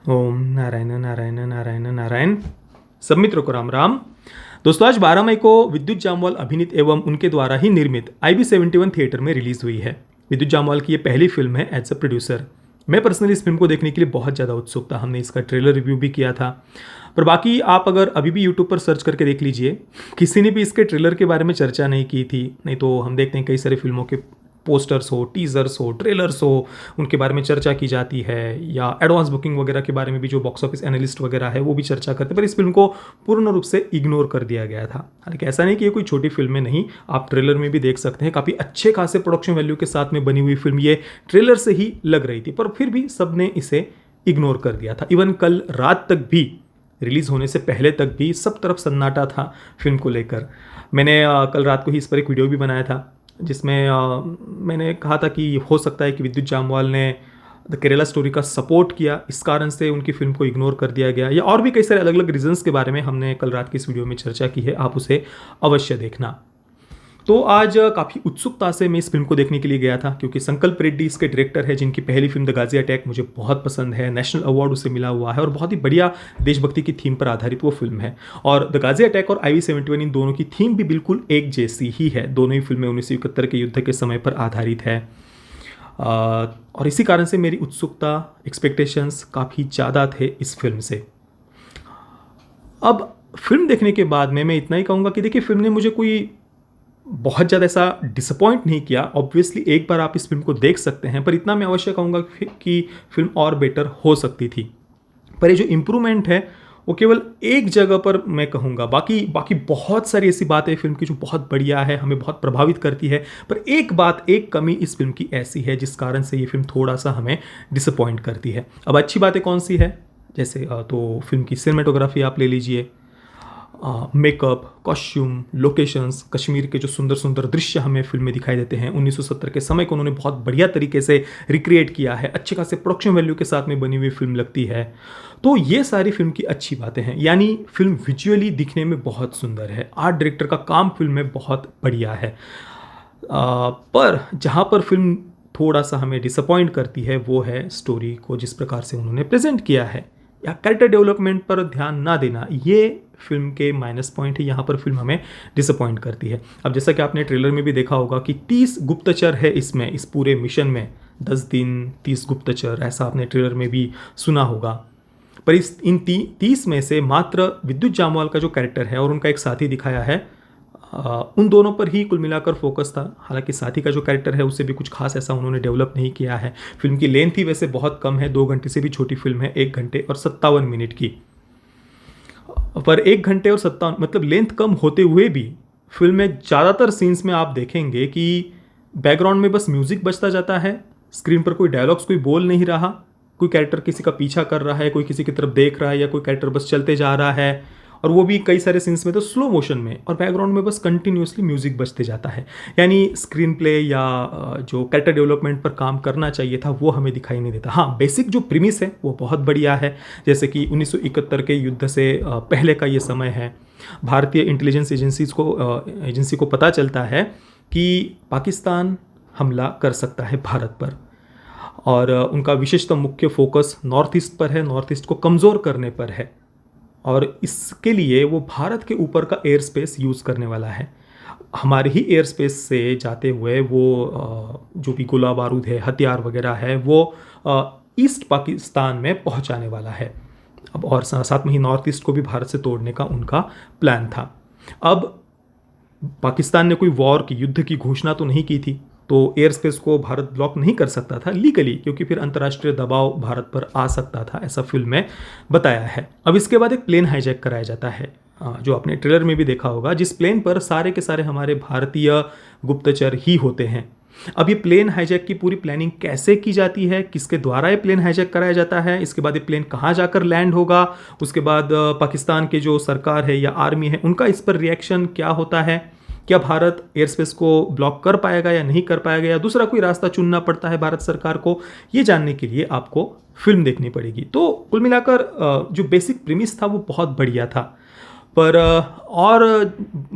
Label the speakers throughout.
Speaker 1: ओम नारायण नारायण नारायण नारायण। सब मित्रों को राम राम। दोस्तों, आज 12 मई को विद्युत जामवाल अभिनीत एवं उनके द्वारा ही निर्मित IB71 थिएटर में रिलीज हुई है। विद्युत जामवाल की ये पहली फिल्म है एज अ प्रोड्यूसर। मैं पर्सनली इस फिल्म को देखने के लिए बहुत ज़्यादा उत्सुक था। हमने इसका ट्रेलर रिव्यू भी किया था। पर बाकी आप अगर अभी भी यूट्यूब पर सर्च करके देख लीजिए, किसी ने भी इसके ट्रेलर के बारे में चर्चा नहीं की थी। नहीं तो हम देखते हैं कई सारे फिल्मों के पोस्टर्स हो, टीजर्स हो, ट्रेलर्स हो, उनके बारे में चर्चा की जाती है, या एडवांस बुकिंग वगैरह के बारे में भी जो बॉक्स ऑफिस एनालिस्ट वगैरह है वो भी चर्चा करते हैं। पर इस फिल्म को पूर्ण रूप से इग्नोर कर दिया गया था। हालांकि ऐसा नहीं कि ये कोई छोटी फिल्म है, नहीं, आप ट्रेलर में भी देख सकते हैं काफ़ी अच्छे खासे प्रोडक्शन वैल्यू के साथ में बनी हुई फिल्म ये ट्रेलर से ही लग रही थी, पर फिर भी सबने इसे इग्नोर कर दिया था। इवन कल रात तक भी, रिलीज़ होने से पहले तक भी सब तरफ सन्नाटा था फिल्म को लेकर। मैंने कल रात को ही इस पर एक वीडियो भी बनाया था, जिसमें मैंने कहा था कि हो सकता है कि विद्युत जामवाल ने द केरला स्टोरी का सपोर्ट किया, इस कारण से उनकी फिल्म को इग्नोर कर दिया गया, या और भी कई सारे अलग अलग रीजंस के बारे में हमने कल रात की इस वीडियो में चर्चा की है। आप उसे अवश्य देखना। तो आज काफ़ी उत्सुकता से मैं इस फिल्म को देखने के लिए गया था, क्योंकि संकल्प रेड्डी इसके डायरेक्टर है, जिनकी पहली फिल्म द गाजी अटैक मुझे बहुत पसंद है। नेशनल अवार्ड उसे मिला हुआ है और बहुत ही बढ़िया देशभक्ति की थीम पर आधारित वो फिल्म है। और द गाजी अटैक और IB71 इन दोनों की थीम भी बिल्कुल एक जैसी ही है। दोनों ही फिल्में 1971 के युद्ध के समय पर आधारित है। और इसी कारण से मेरी उत्सुकता, एक्सपेक्टेशंस काफ़ी ज़्यादा थे इस फिल्म से। अब फिल्म देखने के बाद में मैं इतना ही कहूँगा कि देखिए, फिल्म ने मुझे कोई बहुत ज़्यादा ऐसा डिसअपॉइंट नहीं किया। ऑब्वियसली एक बार आप इस फिल्म को देख सकते हैं, पर इतना मैं अवश्य कहूँगा कि फिल्म और बेटर हो सकती थी। पर ये जो इम्प्रूवमेंट है वो केवल एक जगह पर मैं कहूँगा। बाकी बाकी बहुत सारी ऐसी बातें फिल्म की जो बहुत बढ़िया है, हमें बहुत प्रभावित करती है। पर एक बात, एक कमी इस फिल्म की ऐसी है जिस कारण से ये फिल्म थोड़ा सा हमें डिसअपॉइंट करती है। अब अच्छी बातें कौन सी है, जैसे तो फिल्म की सिनेमेटोग्राफी आप ले लीजिए, मेकअप, कॉस्ट्यूम, लोकेशंस, कश्मीर के जो सुंदर सुंदर दृश्य हमें फिल्म में दिखाई देते हैं। 1970 के समय को उन्होंने बहुत बढ़िया तरीके से रिक्रिएट किया है। अच्छे खासे प्रोडक्शन वैल्यू के साथ में बनी हुई फिल्म लगती है। तो ये सारी फिल्म की अच्छी बातें हैं। यानी फिल्म विजुअली दिखने में बहुत सुंदर है, आर्ट डायरेक्टर का काम फिल्म में बहुत बढ़िया है। पर जहाँ पर फिल्म थोड़ा सा हमें डिसअपॉइंट करती है वो है स्टोरी को जिस प्रकार से उन्होंने प्रेजेंट किया है, या कैरेक्टर डेवलपमेंट पर ध्यान ना देना। ये फिल्म के माइनस पॉइंट है। यहाँ पर फिल्म हमें डिसअपॉइंट करती है। अब जैसा कि आपने ट्रेलर में भी देखा होगा कि 30 गुप्तचर है इसमें, इस पूरे मिशन में 10 दिन 30 गुप्तचर, ऐसा आपने ट्रेलर में भी सुना होगा। पर इन 30 में से मात्र विद्युत जामवाल का जो कैरेक्टर है और उनका एक साथी दिखाया है, उन दोनों पर ही कुल मिलाकर फोकस था। हालांकि साथी का जो कैरेक्टर है उसे भी कुछ खास ऐसा उन्होंने डेवलप नहीं किया है। फिल्म की लेंथ ही वैसे बहुत कम है, 2 घंटे से भी छोटी फिल्म है, 1 घंटे और 57 मिनट की। पर 1 घंटे और 57 मतलब लेंथ कम होते हुए भी फिल्म में ज़्यादातर सीन्स में आप देखेंगे कि बैकग्राउंड में बस म्यूजिक बजता जाता है, स्क्रीन पर कोई डायलॉग्स कोई बोल नहीं रहा, कोई कैरेक्टर किसी का पीछा कर रहा है, कोई किसी की तरफ देख रहा है, या कोई कैरेक्टर बस चलते जा रहा है, और वो भी कई सारे सीन्स में तो स्लो मोशन में, और बैकग्राउंड में बस कंटिन्यूसली म्यूजिक बजते जाता है। यानी स्क्रीन प्ले या जो कैरेक्टर डेवलपमेंट पर काम करना चाहिए था वो हमें दिखाई नहीं देता। हाँ, बेसिक जो प्रीमिस है वो बहुत बढ़िया है। जैसे कि 1971 के युद्ध से पहले का ये समय है। भारतीय इंटेलिजेंस एजेंसी को पता चलता है कि पाकिस्तान हमला कर सकता है भारत पर, और उनका विशेषतः मुख्य फोकस नॉर्थ ईस्ट पर है, नॉर्थ ईस्ट को कमज़ोर करने पर है। और इसके लिए वो भारत के ऊपर का एयर स्पेस यूज़ करने वाला है। हमारे ही एयर स्पेस से जाते हुए वो जो भी गोला बारूद है, हथियार वगैरह है, वो ईस्ट पाकिस्तान में पहुंचाने वाला है। अब और साथ में ही नॉर्थ ईस्ट को भी भारत से तोड़ने का उनका प्लान था। अब पाकिस्तान ने कोई वॉर की, युद्ध की घोषणा तो नहीं की थी, तो एयर स्पेस को भारत ब्लॉक नहीं कर सकता था लीगली, क्योंकि फिर अंतर्राष्ट्रीय दबाव भारत पर आ सकता था, ऐसा फिल्म में बताया है। अब इसके बाद एक प्लेन हाईजैक कराया जाता है, जो आपने ट्रेलर में भी देखा होगा, जिस प्लेन पर सारे के सारे हमारे भारतीय गुप्तचर ही होते हैं। अब ये प्लेन हाईजैक की पूरी प्लानिंग कैसे की जाती है, किसके द्वारा ये प्लेन हाईजैक कराया जाता है, इसके बाद ये प्लेन कहाँ जाकर लैंड होगा, उसके बाद पाकिस्तान के जो सरकार है या आर्मी है उनका इस पर रिएक्शन क्या होता है, क्या भारत एयर स्पेस को ब्लॉक कर पाएगा या नहीं कर पाएगा, या दूसरा कोई रास्ता चुनना पड़ता है भारत सरकार को, ये जानने के लिए आपको फिल्म देखनी पड़ेगी। तो कुल मिलाकर जो बेसिक प्रीमिस था वो बहुत बढ़िया था। पर और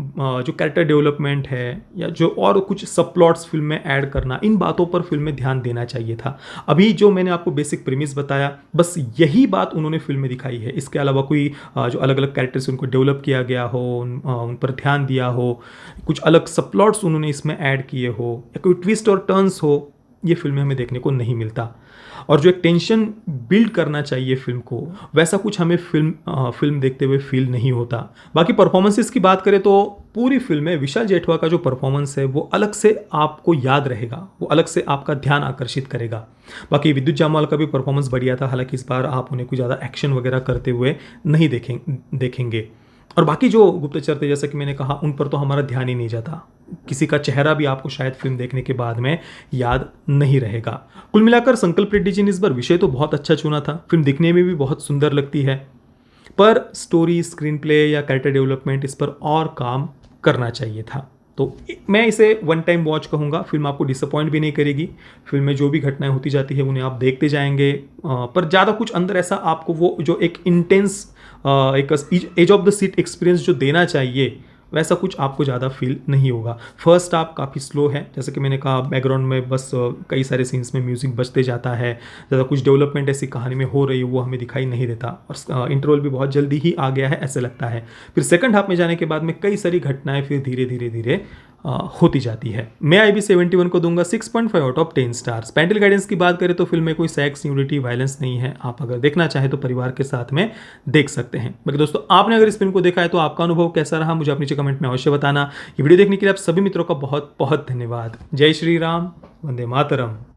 Speaker 1: जो कैरेक्टर डेवलपमेंट है या जो और कुछ सब प्लॉट्स फिल्म में ऐड करना, इन बातों पर फिल्म में ध्यान देना चाहिए था। अभी जो मैंने आपको बेसिक प्रीमिस बताया, बस यही बात उन्होंने फिल्म में दिखाई है। इसके अलावा कोई जो अलग अलग कैरेक्टर्स उनको डेवलप किया गया हो, उन पर ध्यान दिया हो, कुछ अलग सब प्लॉट्स उन्होंने इसमें ऐड किए हो या कोई ट्विस्ट और टर्न्स हो, ये फिल्म में हमें देखने को नहीं मिलता। और जो एक टेंशन बिल्ड करना चाहिए फिल्म को, वैसा कुछ हमें फिल्म देखते हुए फील नहीं होता। बाकी परफॉर्मेंसेस की बात करें तो पूरी फिल्म में विशाल जेठवा का जो परफॉर्मेंस है वो अलग से आपको याद रहेगा, वो अलग से आपका ध्यान आकर्षित करेगा। बाकी विद्युत जामवाल का भी परफॉर्मेंस बढ़िया था, हालांकि इस बार आप उन्हें कुछ ज़्यादा एक्शन वगैरह करते हुए नहीं देखेंगे। और बाकी जो गुप्तचर थे, जैसा कि मैंने कहा, उन पर तो हमारा ध्यान ही नहीं जाता। किसी का चेहरा भी आपको शायद फिल्म देखने के बाद में याद नहीं रहेगा। कुल मिलाकर संकल्प रेड्डी जी ने इस बार विषय तो बहुत अच्छा चुना था, फिल्म दिखने में भी बहुत सुंदर लगती है, पर स्टोरी, स्क्रीन प्ले या कैरेक्टर डेवलपमेंट, इस पर और काम करना चाहिए था। तो मैं इसे वन टाइम वॉच कहूँगा। फिल्म आपको डिसअपॉइंट भी नहीं करेगी। फिल्म में जो भी घटनाएं होती जाती है उन्हें आप देखते जाएंगे, पर ज़्यादा कुछ अंदर ऐसा आपको वो जो एक इंटेंस एक edge of the seat experience जो देना चाहिए, वैसा कुछ आपको ज़्यादा फील नहीं होगा। फर्स्ट हाफ काफ़ी स्लो है, जैसे कि मैंने कहा, बैकग्राउंड में बस कई सारे सीन्स में म्यूज़िक बजते जाता है, ज़्यादा कुछ डेवलपमेंट ऐसी कहानी में हो रही है वो हमें दिखाई नहीं देता, और इंटरवल भी बहुत जल्दी ही आ गया है ऐसे लगता है। फिर सेकंड हाफ में जाने के बाद में कई सारी घटनाएं फिर धीरे धीरे धीरे होती जाती है। मैं IB71 को दूंगा 6.5 out of 10 stars. Parental guidance की बात करें तो फिल्म में कोई सेक्स, न्यूडिटी, वायलेंस नहीं है। आप अगर देखना चाहें तो परिवार के साथ में देख सकते हैं। बाकी दोस्तों, आपने अगर इस फिल्म को देखा है तो आपका अनुभव कैसा रहा मुझे आप नीचे कमेंट में अवश्य बताना। ये वीडियो देखने के लिए आप सभी मित्रों का बहुत बहुत धन्यवाद। जय श्री राम, वंदे मातरम।